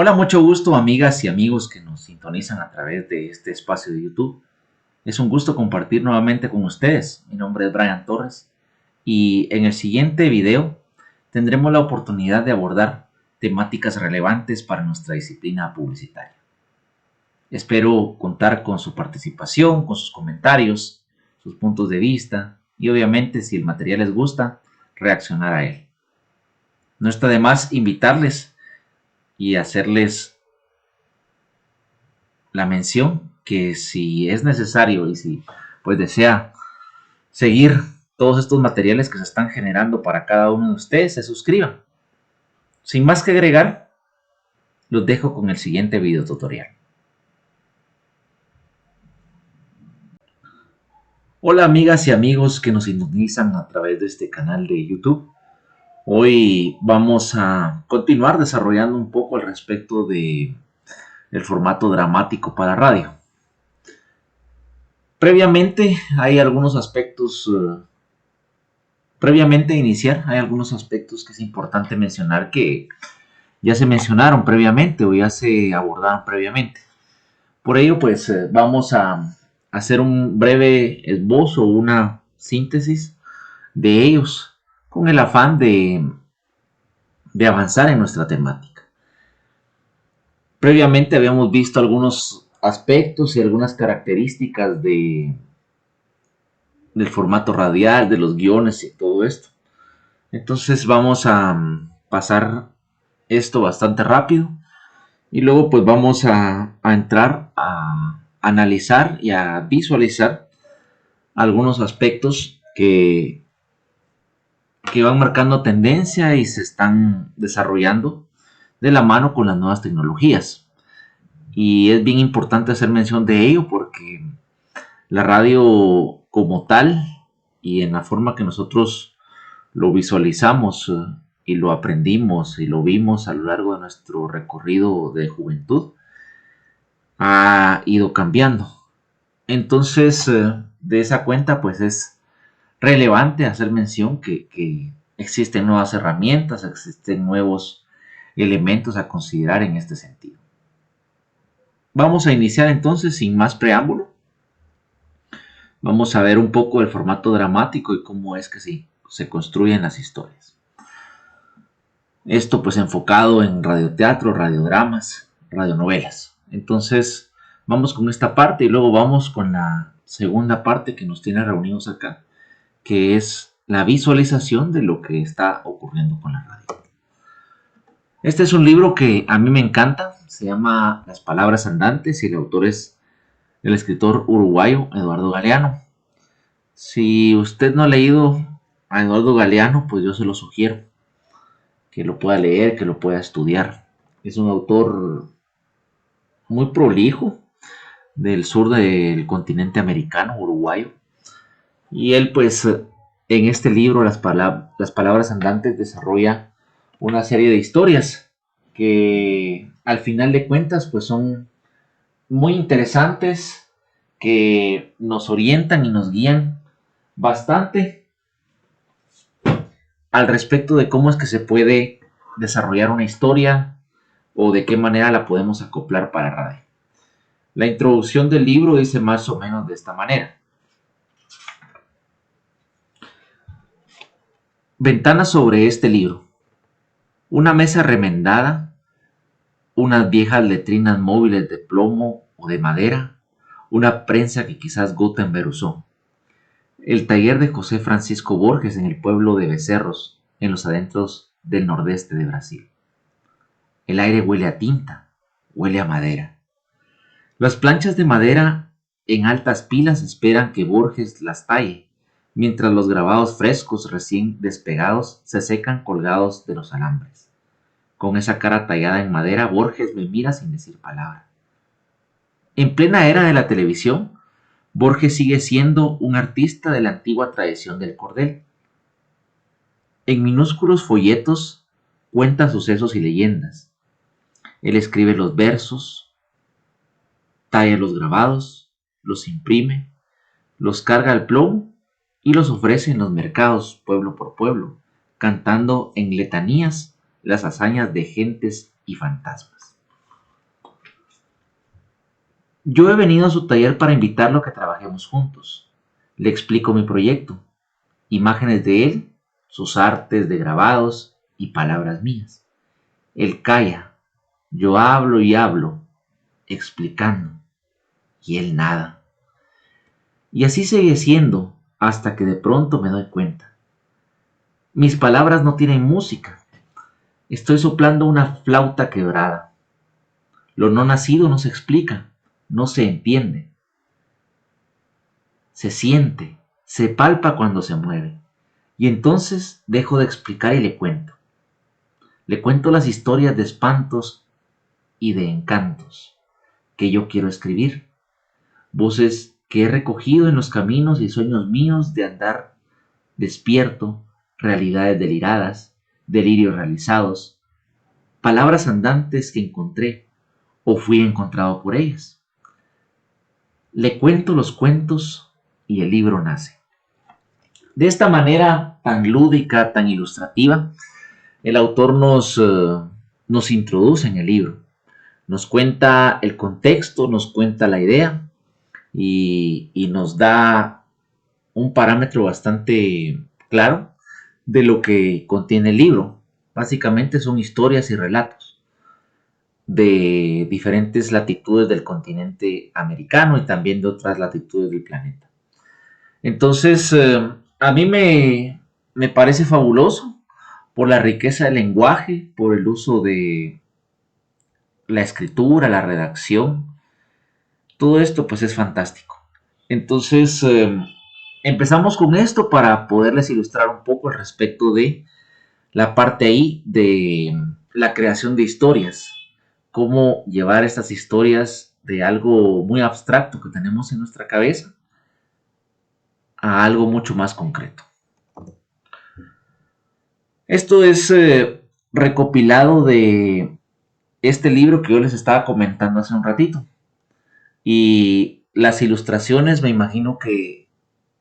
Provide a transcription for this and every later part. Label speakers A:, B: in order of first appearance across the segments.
A: Hola, mucho gusto amigas y amigos que nos sintonizan a través de este espacio de YouTube. Es un gusto compartir nuevamente con ustedes. Mi nombre es Brian Torres y en el siguiente video tendremos la oportunidad de abordar temáticas relevantes para nuestra disciplina publicitaria. Espero contar con su participación, con sus comentarios, sus puntos de vista y obviamente si el material les gusta, reaccionar a él. No está de más invitarles y hacerles la mención que si es necesario y si pues desea seguir todos estos materiales que se están generando para cada uno de ustedes, se suscriban. Sin más que agregar, los dejo con el siguiente video tutorial. Hola amigas y amigos que nos sintonizan a través de este canal de YouTube. Hoy vamos a continuar desarrollando un poco al respecto de el formato dramático para radio. Previamente hay algunos aspectos, previamente de iniciar, hay algunos aspectos que es importante mencionar que ya se mencionaron previamente o ya se abordaron previamente. Por ello, pues vamos a hacer un breve esbozo, una síntesis de ellos con el afán de avanzar en nuestra temática. Previamente habíamos visto algunos aspectos y algunas características del formato radial, de los guiones y todo esto. Entonces vamos a pasar esto bastante rápido y luego pues vamos a entrar a analizar y a visualizar algunos aspectos que van marcando tendencia y se están desarrollando de la mano con las nuevas tecnologías. Y es bien importante hacer mención de ello porque la radio como tal y en la forma que nosotros lo visualizamos y lo aprendimos y lo vimos a lo largo de nuestro recorrido de juventud ha ido cambiando. Entonces, de esa cuenta, pues es relevante hacer mención que existen nuevas herramientas, existen nuevos elementos a considerar en este sentido. Vamos a iniciar entonces sin más preámbulo. Vamos a ver un poco el formato dramático y cómo es que se construyen las historias. Esto pues enfocado en radioteatro, radiodramas, radionovelas. Entonces vamos con esta parte y luego vamos con la segunda parte que nos tiene reunidos acá, que es la visualización de lo que está ocurriendo con la radio. Este es un libro que a mí me encanta, se llama Las Palabras Andantes y el autor es el escritor uruguayo Eduardo Galeano. Si usted no ha leído a Eduardo Galeano, pues yo se lo sugiero que lo pueda leer, que lo pueda estudiar. Es un autor muy prolijo del sur del continente americano, uruguayo. Y él pues en este libro, Las Palabras Andantes, desarrolla una serie de historias que al final de cuentas pues son muy interesantes, que nos orientan y nos guían bastante al respecto de cómo es que se puede desarrollar una historia o de qué manera la podemos acoplar para radio. La introducción del libro dice más o menos de esta manera. Ventanas sobre este libro. Una mesa remendada, unas viejas letrinas móviles de plomo o de madera, una prensa que quizás Gutenberg usó. El taller de José Francisco Borges en el pueblo de Becerros, en los adentros del nordeste de Brasil. El aire huele a tinta, huele a madera. Las planchas de madera en altas pilas esperan que Borges las talle, mientras los grabados frescos recién despegados se secan colgados de los alambres. Con esa cara tallada en madera, Borges me mira sin decir palabra. En plena era de la televisión, Borges sigue siendo un artista de la antigua tradición del cordel. En minúsculos folletos cuenta sucesos y leyendas. Él escribe los versos, talla los grabados, los imprime, los carga al plomo y los ofrece en los mercados pueblo por pueblo, cantando en letanías las hazañas de gentes y fantasmas. Yo he venido a su taller para invitarlo a que trabajemos juntos. Le explico mi proyecto, imágenes de él, sus artes de grabados y palabras mías. Él calla, yo hablo y hablo, explicando, y él nada. Y así sigue siendo hasta que de pronto me doy cuenta. Mis palabras no tienen música. Estoy soplando una flauta quebrada. Lo no nacido no se explica, no se entiende. Se siente, se palpa cuando se mueve. Y entonces dejo de explicar y le cuento. Le cuento las historias de espantos y de encantos que yo quiero escribir. Voces que he recogido en los caminos y sueños míos de andar despierto, realidades deliradas, delirios realizados, palabras andantes que encontré o fui encontrado por ellas. Le cuento los cuentos y el libro nace. De esta manera tan lúdica, tan ilustrativa, el autor nos introduce en el libro. Nos cuenta el contexto, nos cuenta la idea y nos da un parámetro bastante claro de lo que contiene el libro. Básicamente son historias y relatos de diferentes latitudes del continente americano y también de otras latitudes del planeta. Entonces, a mí me parece fabuloso por la riqueza del lenguaje, por el uso de la escritura, la redacción. Todo esto pues es fantástico. Entonces, empezamos con esto para poderles ilustrar un poco al respecto de la parte ahí de la creación de historias. Cómo llevar estas historias de algo muy abstracto que tenemos en nuestra cabeza a algo mucho más concreto. Esto es recopilado de este libro que yo les estaba comentando hace un ratito. Y las ilustraciones me imagino que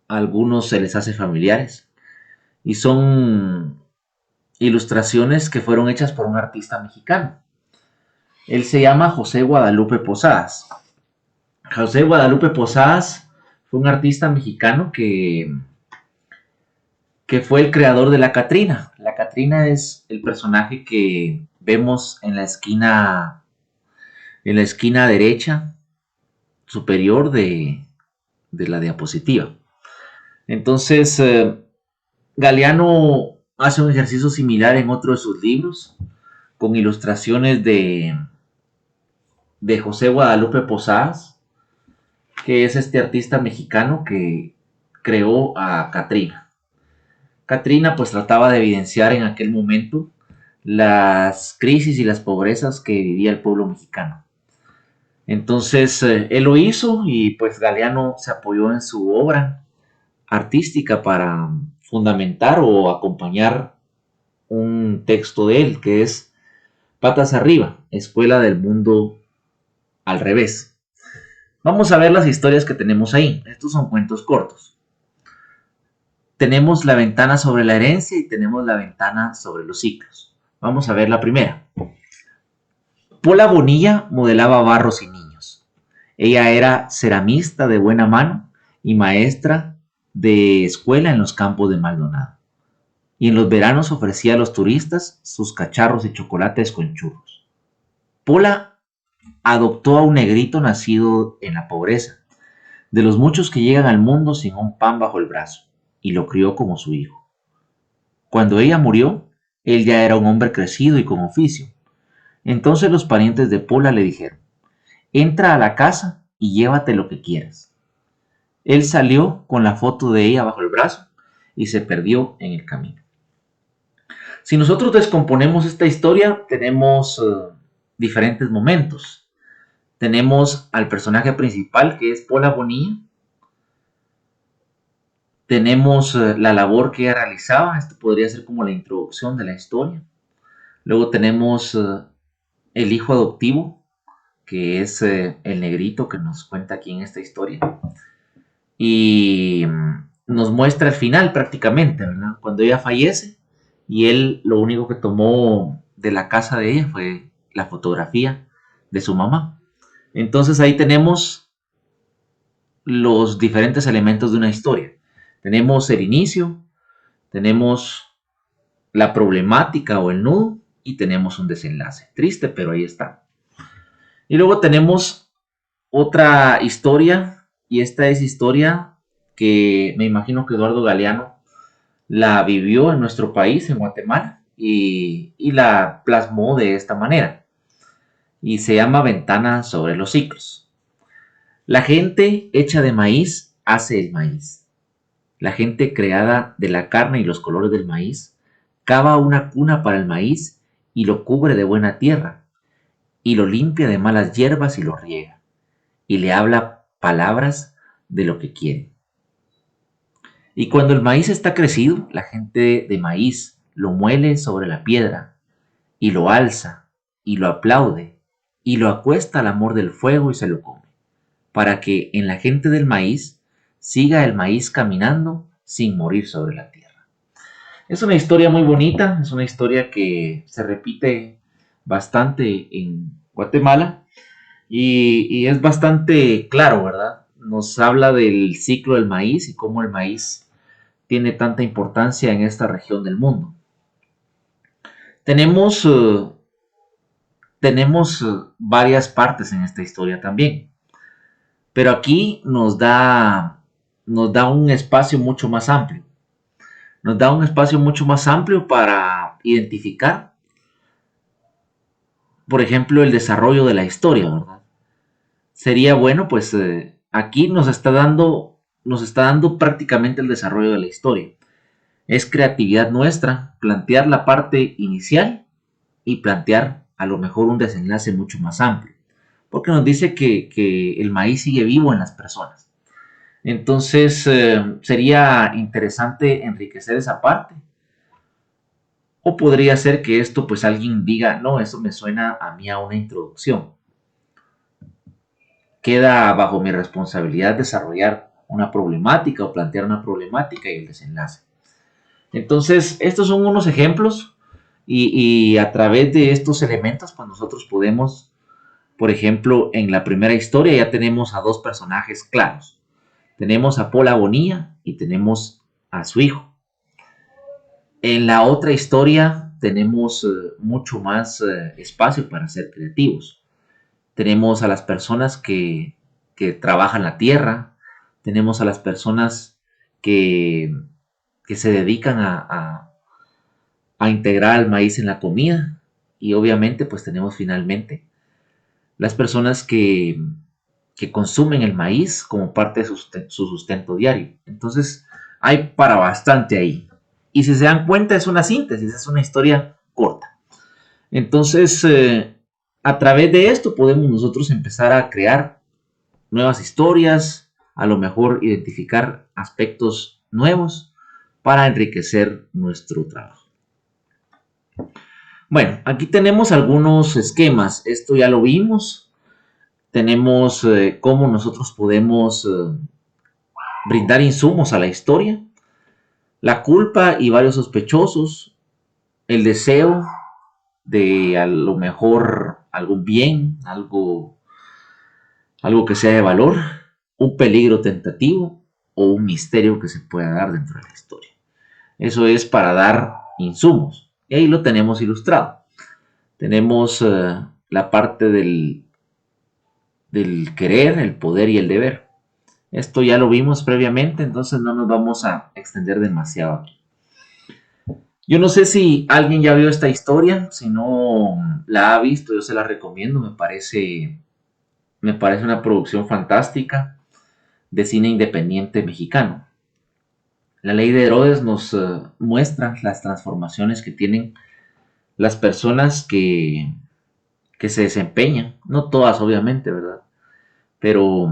A: a algunos se les hace familiares. Y son ilustraciones que fueron hechas por un artista mexicano. Él se llama José Guadalupe Posadas. José Guadalupe Posadas fue un artista mexicano que fue el creador de la Catrina. La Catrina es el personaje que vemos en la esquina derecha superior de la diapositiva. Entonces, Galeano hace un ejercicio similar en otro de sus libros, con ilustraciones de José Guadalupe Posadas, que es este artista mexicano que creó a Catrina. Catrina pues trataba de evidenciar en aquel momento las crisis y las pobrezas que vivía el pueblo mexicano. Entonces él lo hizo y pues Galeano se apoyó en su obra artística para fundamentar o acompañar un texto de él que es Patas arriba, Escuela del Mundo al Revés. Vamos a ver las historias que tenemos ahí. Estos son cuentos cortos. Tenemos la ventana sobre la herencia y tenemos la ventana sobre los ciclos. Vamos a ver la primera. Pola Bonilla modelaba barros y niños. Ella era ceramista de buena mano y maestra de escuela en los campos de Maldonado. Y en los veranos ofrecía a los turistas sus cacharros y chocolates con churros. Pola adoptó a un negrito nacido en la pobreza, de los muchos que llegan al mundo sin un pan bajo el brazo, y lo crió como su hijo. Cuando ella murió, él ya era un hombre crecido y con oficio. Entonces los parientes de Pola le dijeron: entra a la casa y llévate lo que quieras. Él salió con la foto de ella bajo el brazo y se perdió en el camino. Si nosotros descomponemos esta historia, tenemos diferentes momentos. Tenemos al personaje principal, que es Pola Bonilla. Tenemos la labor que ella realizaba. Esto podría ser como la introducción de la historia. Luego tenemos el hijo adoptivo, que es el negrito que nos cuenta aquí en esta historia. Y nos muestra el final prácticamente, ¿verdad? Cuando ella fallece y él lo único que tomó de la casa de ella fue la fotografía de su mamá. Entonces ahí tenemos los diferentes elementos de una historia. Tenemos el inicio, tenemos la problemática o el nudo y tenemos un desenlace. Triste, pero ahí está. Y luego tenemos otra historia, y esta es historia que me imagino que Eduardo Galeano la vivió en nuestro país, en Guatemala, y la plasmó de esta manera. Y se llama Ventana sobre los ciclos. La gente hecha de maíz hace el maíz. La gente creada de la carne y los colores del maíz cava una cuna para el maíz y lo cubre de buena tierra, y lo limpia de malas hierbas y lo riega, y le habla palabras de lo que quiere. Y cuando el maíz está crecido, la gente de maíz lo muele sobre la piedra, y lo alza, y lo aplaude, y lo acuesta al amor del fuego y se lo come, para que en la gente del maíz siga el maíz caminando sin morir sobre la tierra. Es una historia muy bonita, es una historia que se repite bastante en Guatemala y es bastante claro, ¿verdad? Nos habla del ciclo del maíz y cómo el maíz tiene tanta importancia en esta región del mundo. Tenemos, varias partes en esta historia también, pero aquí nos da un espacio mucho más amplio. Nos da un espacio mucho más amplio para identificar, por ejemplo, el desarrollo de la historia, ¿verdad? Sería bueno, pues aquí nos está dando prácticamente el desarrollo de la historia. Es creatividad nuestra plantear la parte inicial y plantear a lo mejor un desenlace mucho más amplio, porque nos dice que el maíz sigue vivo en las personas. Entonces sería interesante enriquecer esa parte. O podría ser que esto pues alguien diga, no, eso me suena a mí a una introducción. Queda bajo mi responsabilidad desarrollar una problemática o plantear una problemática y el desenlace. Entonces, estos son unos ejemplos y a través de estos elementos pues nosotros podemos, por ejemplo, en la primera historia ya tenemos a dos personajes claros. Tenemos a Pola Bonilla y tenemos a su hijo. En la otra historia tenemos mucho más espacio para ser creativos. Tenemos a las personas que trabajan la tierra, tenemos a las personas que, que se dedican a integrar el maíz en la comida y obviamente pues tenemos finalmente las personas que consumen el maíz como parte de su sustento diario. Entonces hay para bastante ahí. Y si se dan cuenta es una síntesis, es una historia corta. Entonces, a través de esto podemos nosotros empezar a crear nuevas historias, a lo mejor identificar aspectos nuevos para enriquecer nuestro trabajo. Bueno, aquí tenemos algunos esquemas, esto ya lo vimos. Tenemos cómo nosotros podemos brindar insumos a la historia, la culpa y varios sospechosos, el deseo de a lo mejor algún bien, algo que sea de valor, un peligro tentativo o un misterio que se pueda dar dentro de la historia. Eso es para dar insumos. Y ahí lo tenemos ilustrado. Tenemos la parte del querer, el poder y el deber. Esto ya lo vimos previamente, entonces no nos vamos a extender demasiado aquí. Yo no sé si alguien ya vio esta historia, si no la ha visto, yo se la recomiendo, me parece una producción fantástica de cine independiente mexicano. La ley de Herodes nos muestra las transformaciones que tienen las personas que se desempeñan, no todas obviamente, ¿verdad? Pero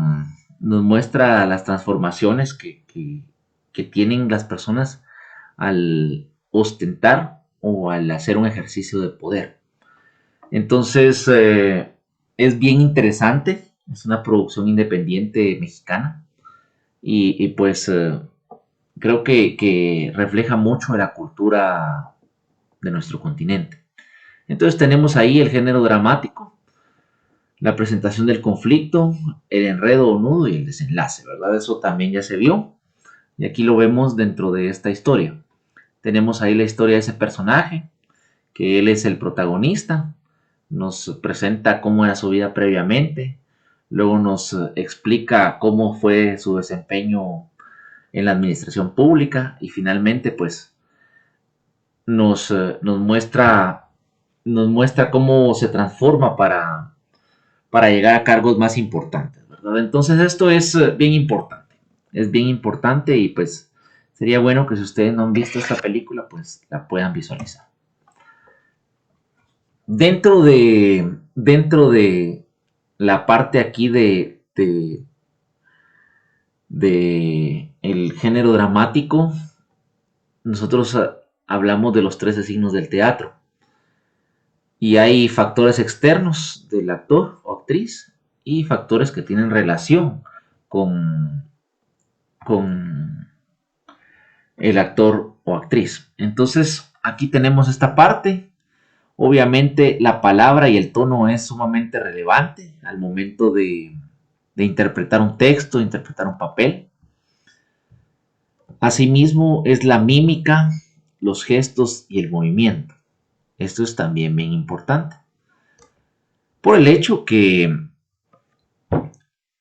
A: nos muestra las transformaciones que tienen las personas al ostentar o al hacer un ejercicio de poder. Entonces, es bien interesante, es una producción independiente mexicana y pues creo que refleja mucho de la cultura de nuestro continente. Entonces tenemos ahí el género dramático, la presentación del conflicto, el enredo o nudo y el desenlace, ¿verdad? Eso también ya se vio y aquí lo vemos dentro de esta historia. Tenemos ahí la historia de ese personaje, que él es el protagonista, nos presenta cómo era su vida previamente, luego nos explica cómo fue su desempeño en la administración pública y finalmente pues nos muestra cómo se transforma para llegar a cargos más importantes, ¿verdad? Entonces esto es bien importante y pues sería bueno que si ustedes no han visto esta película pues la puedan visualizar. Dentro de la parte aquí de el género dramático, nosotros hablamos de los 13 signos del teatro. Y hay factores externos del actor o actriz y factores que tienen relación con, con el actor o actriz. Entonces, aquí tenemos esta parte. Obviamente, la palabra y el tono es sumamente relevante al momento de interpretar un texto, interpretar un papel. Asimismo, es la mímica, los gestos y el movimiento. Esto es también bien importante. Por el hecho que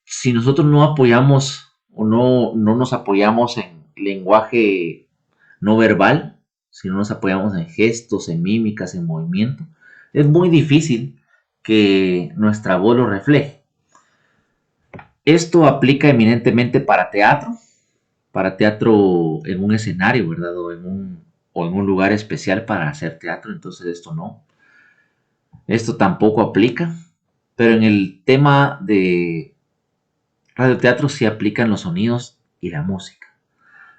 A: si nosotros no apoyamos o no nos apoyamos en lenguaje no verbal, si no nos apoyamos en gestos, en mímicas, en movimiento, es muy difícil que nuestra voz lo refleje. Esto aplica eminentemente para teatro en un escenario, ¿verdad? O en un lugar especial para hacer teatro, entonces esto no. Esto tampoco aplica, pero en el tema de radioteatro sí aplican los sonidos y la música.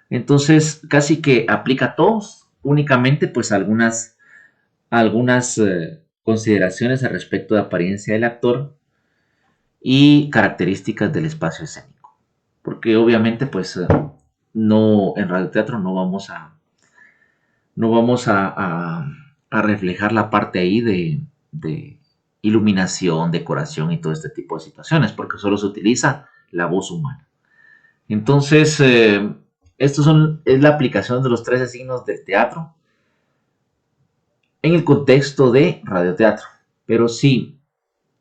A: Entonces casi que aplica a todos, únicamente pues algunas consideraciones al respecto de apariencia del actor y características del espacio escénico. Porque obviamente pues no en radioteatro no vamos a reflejar la parte ahí de iluminación, decoración y todo este tipo de situaciones, porque solo se utiliza la voz humana. Entonces, es la aplicación de los 13 signos del teatro en el contexto de radioteatro. Pero sí,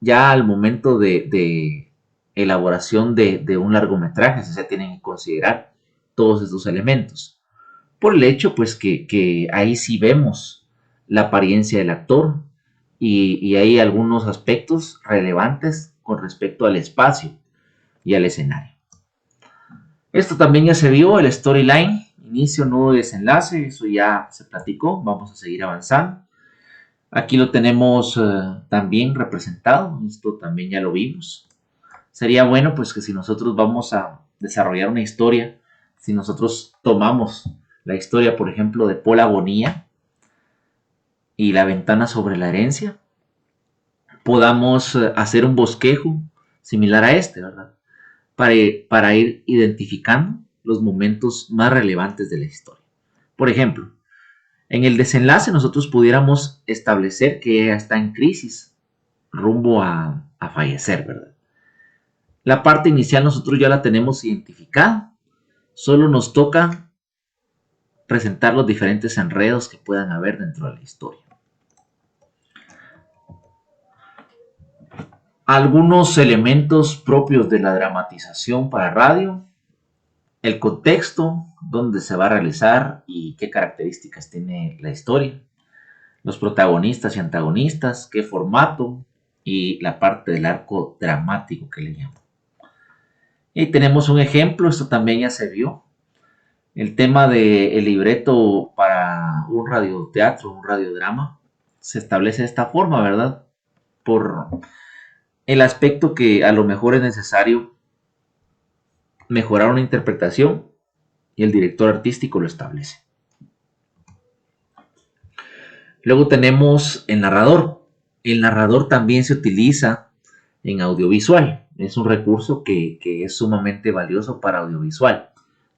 A: ya al momento de elaboración de un largometraje se tienen que considerar todos estos elementos. Por el hecho, pues, que ahí sí vemos la apariencia del actor y hay algunos aspectos relevantes con respecto al espacio y al escenario. Esto también ya se vio, el storyline, inicio, nudo y desenlace, eso ya se platicó, vamos a seguir avanzando. Aquí lo tenemos también representado, esto también ya lo vimos. Sería bueno pues que si nosotros vamos a desarrollar una historia, si nosotros tomamos la historia, por ejemplo, de Paul Agonía y la ventana sobre la herencia, podamos hacer un bosquejo similar a este, ¿verdad? Para ir identificando los momentos más relevantes de la historia. Por ejemplo, en el desenlace nosotros pudiéramos establecer que ella está en crisis rumbo a fallecer, ¿verdad? La parte inicial nosotros ya la tenemos identificada, solo nos toca presentar los diferentes enredos que puedan haber dentro de la historia. Algunos elementos propios de la dramatización para radio, el contexto, dónde se va a realizar y qué características tiene la historia, los protagonistas y antagonistas, qué formato y la parte del arco dramático que le llamo. Y ahí tenemos un ejemplo, esto también ya se vio, el tema del libreto para un radioteatro, un radiodrama, se establece de esta forma, ¿verdad? Por el aspecto que a lo mejor es necesario mejorar una interpretación y el director artístico lo establece. Luego tenemos el narrador. El narrador también se utiliza en audiovisual. Es un recurso que es sumamente valioso para audiovisual.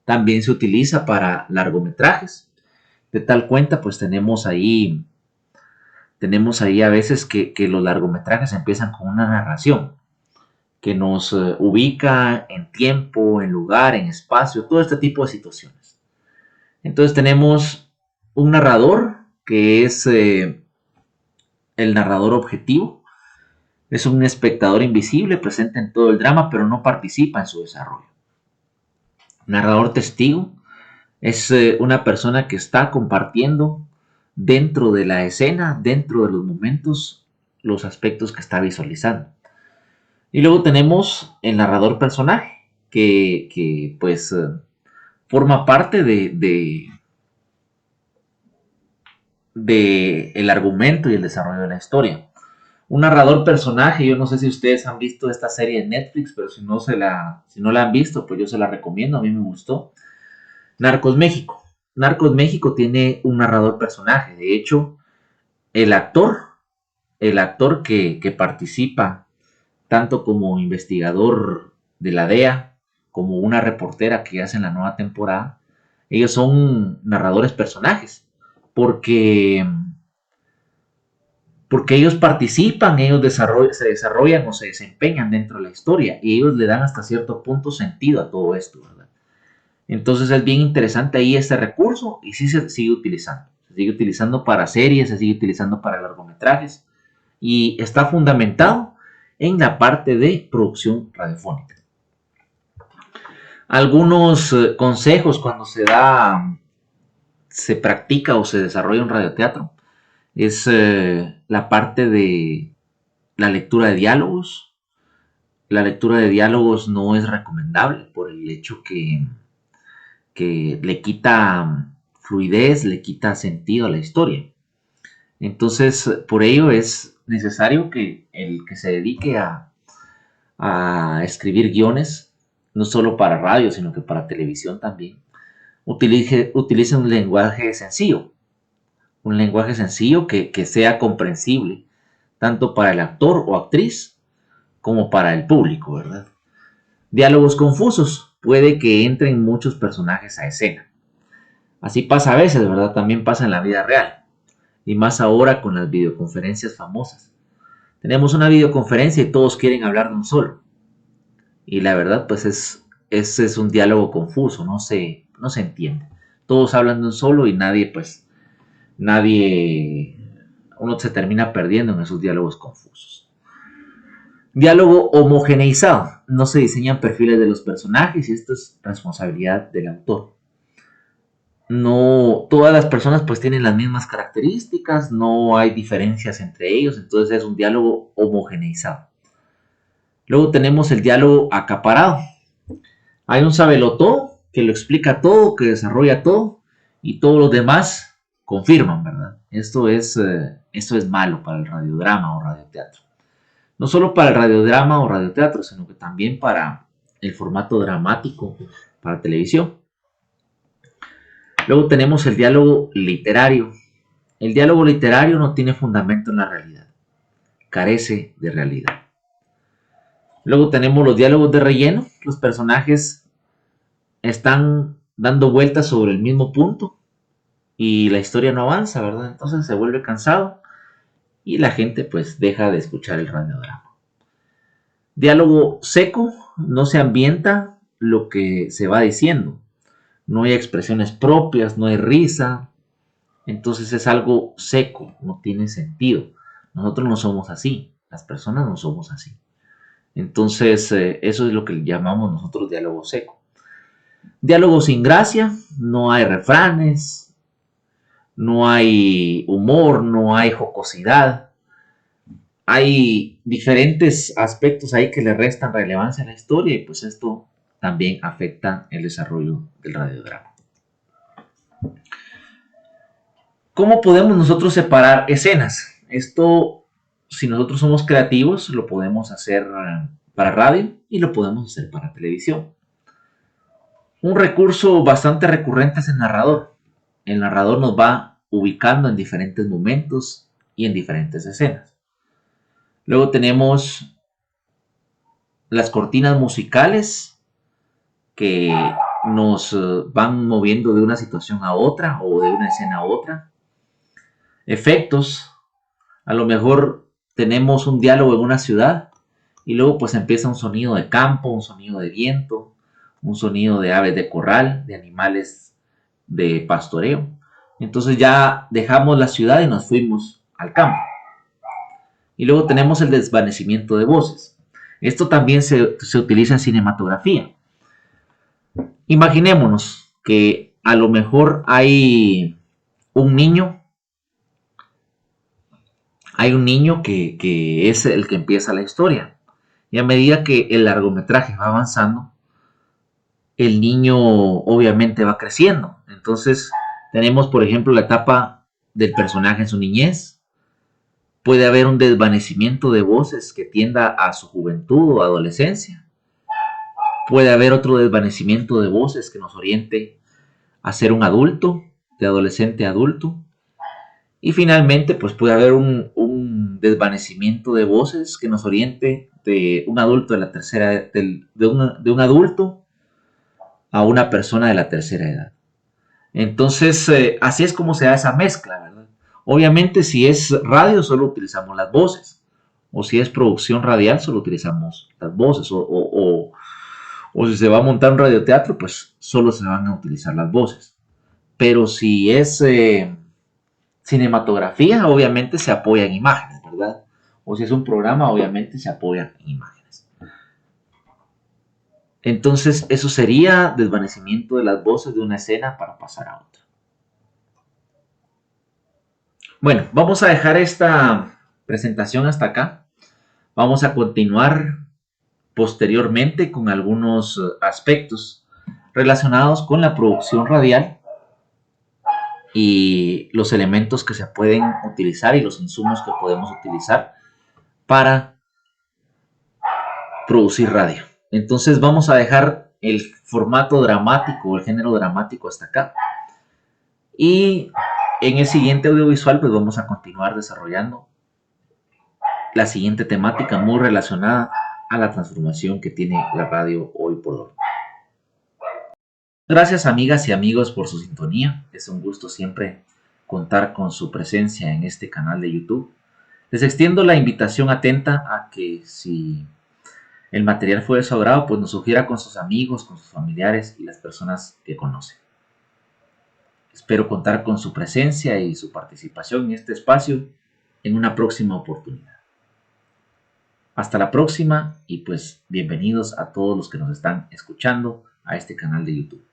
A: También se utiliza para largometrajes. De tal cuenta, pues tenemos ahí Tenemos ahí a veces que los largometrajes empiezan con una narración que nos ubica en tiempo, en lugar, en espacio, todo este tipo de situaciones. Entonces tenemos un narrador que es el narrador objetivo. Es un espectador invisible presente en todo el drama, pero no participa en su desarrollo. Narrador testigo es una persona que está compartiendo dentro de la escena, dentro de los momentos, los aspectos que está visualizando. Y luego tenemos el narrador personaje, que pues forma parte de el argumento y el desarrollo de la historia. Un narrador personaje, yo no sé si ustedes han visto esta serie de Netflix, pero si no la han visto, pues yo se la recomiendo, a mí me gustó. Narcos México. Narcos México tiene un narrador personaje. De hecho, el actor, que participa tanto como investigador de la DEA como una reportera que hace en la nueva temporada, ellos son narradores personajes. Porque ellos participan, ellos se desarrollan o se desempeñan dentro de la historia y ellos le dan hasta cierto punto sentido a todo esto, ¿verdad? Entonces es bien interesante ahí este recurso y sí se sigue utilizando. Se sigue utilizando para series, se sigue utilizando para largometrajes y está fundamentado en la parte de producción radiofónica. Algunos consejos cuando se practica o se desarrolla un radioteatro es la parte de la lectura de diálogos. La lectura de diálogos no es recomendable por el hecho que le quita fluidez, le quita sentido a la historia. Entonces, por ello es necesario que el que se dedique a escribir guiones, no solo para radio, sino que para televisión también, utilice un lenguaje sencillo que sea comprensible, tanto para el actor o actriz como para el público, ¿verdad? Diálogos confusos. Puede que entren muchos personajes a escena. Así pasa a veces, ¿verdad? También pasa en la vida real. Y más ahora con las videoconferencias famosas. Tenemos una videoconferencia y todos quieren hablar de un solo. Y la verdad, pues ese es un diálogo confuso, no se entiende. Todos hablan de un solo y nadie, uno se termina perdiendo en esos diálogos confusos. Diálogo homogeneizado. No se diseñan perfiles de los personajes y esto es responsabilidad del autor. No todas las personas pues tienen las mismas características, no hay diferencias entre ellos, entonces es un diálogo homogeneizado. Luego tenemos el diálogo acaparado. Hay un sabelotó que lo explica todo, que desarrolla todo y todos los demás confirman, ¿verdad? Esto es malo para el radiodrama o radioteatro. No solo para el radiodrama o radioteatro, sino que también para el formato dramático para televisión. Luego tenemos el diálogo literario. El diálogo literario no tiene fundamento en la realidad, carece de realidad. Luego tenemos los diálogos de relleno. Los personajes están dando vueltas sobre el mismo punto y la historia no avanza, ¿verdad? Entonces se vuelve cansado y la gente pues deja de escuchar el radiodrama. Diálogo seco, no se ambienta lo que se va diciendo. No hay expresiones propias, no hay risa. Entonces es algo seco, no tiene sentido. Nosotros no somos así, las personas no somos así. Entonces eso es lo que llamamos nosotros diálogo seco. Diálogo sin gracia, no hay refranes, no hay humor, no hay jocosidad. Hay diferentes aspectos ahí que le restan relevancia a la historia y pues esto también afecta el desarrollo del radiodrama. ¿Cómo podemos nosotros separar escenas? Esto, si nosotros somos creativos, lo podemos hacer para radio y lo podemos hacer para televisión. Un recurso bastante recurrente es el narrador. El narrador nos va ubicando en diferentes momentos y en diferentes escenas. Luego tenemos las cortinas musicales que nos van moviendo de una situación a otra o de una escena a otra. Efectos. A lo mejor tenemos un diálogo en una ciudad y luego pues empieza un sonido de campo, un sonido de viento, un sonido de aves de corral, de animales de pastoreo. Entonces ya dejamos la ciudad y nos fuimos al campo. Y luego tenemos el desvanecimiento de voces. Esto también se utiliza en cinematografía. Imaginémonos que a lo mejor un niño, hay un niño que es el que empieza la historia. Y a medida que el largometraje va avanzando, el niño obviamente va creciendo. Entonces tenemos, por ejemplo, la etapa del personaje en su niñez. Puede haber un desvanecimiento de voces que tienda a su juventud o adolescencia. Puede haber otro desvanecimiento de voces que nos oriente a ser un adulto, de adolescente a adulto. Y finalmente, pues puede haber un desvanecimiento de voces que nos oriente de un adulto de la tercera, de un adulto a una persona de la tercera edad. Entonces, así es como se da esa mezcla, ¿verdad? Obviamente, si es radio, solo utilizamos las voces. O si es producción radial, solo utilizamos las voces. O si se va a montar un radioteatro, pues solo se van a utilizar las voces. Pero si es cinematografía, obviamente se apoya en imágenes, ¿verdad? O si es un programa, obviamente se apoya en imágenes. Entonces, eso sería desvanecimiento de las voces de una escena para pasar a otra. Bueno, vamos a dejar esta presentación hasta acá. Vamos a continuar posteriormente con algunos aspectos relacionados con la producción radial y los elementos que se pueden utilizar y los insumos que podemos utilizar para producir radio. Entonces vamos a dejar el formato dramático, el género dramático hasta acá. Y en el siguiente audiovisual pues vamos a continuar desarrollando la siguiente temática muy relacionada a la transformación que tiene la radio hoy por hoy. Gracias amigas y amigos por su sintonía. Es un gusto siempre contar con su presencia en este canal de YouTube. Les extiendo la invitación atenta a que si el material fue de su agrado, pues nos sugiera con sus amigos, con sus familiares y las personas que conocen. Espero contar con su presencia y su participación en este espacio en una próxima oportunidad. Hasta la próxima y pues bienvenidos a todos los que nos están escuchando a este canal de YouTube.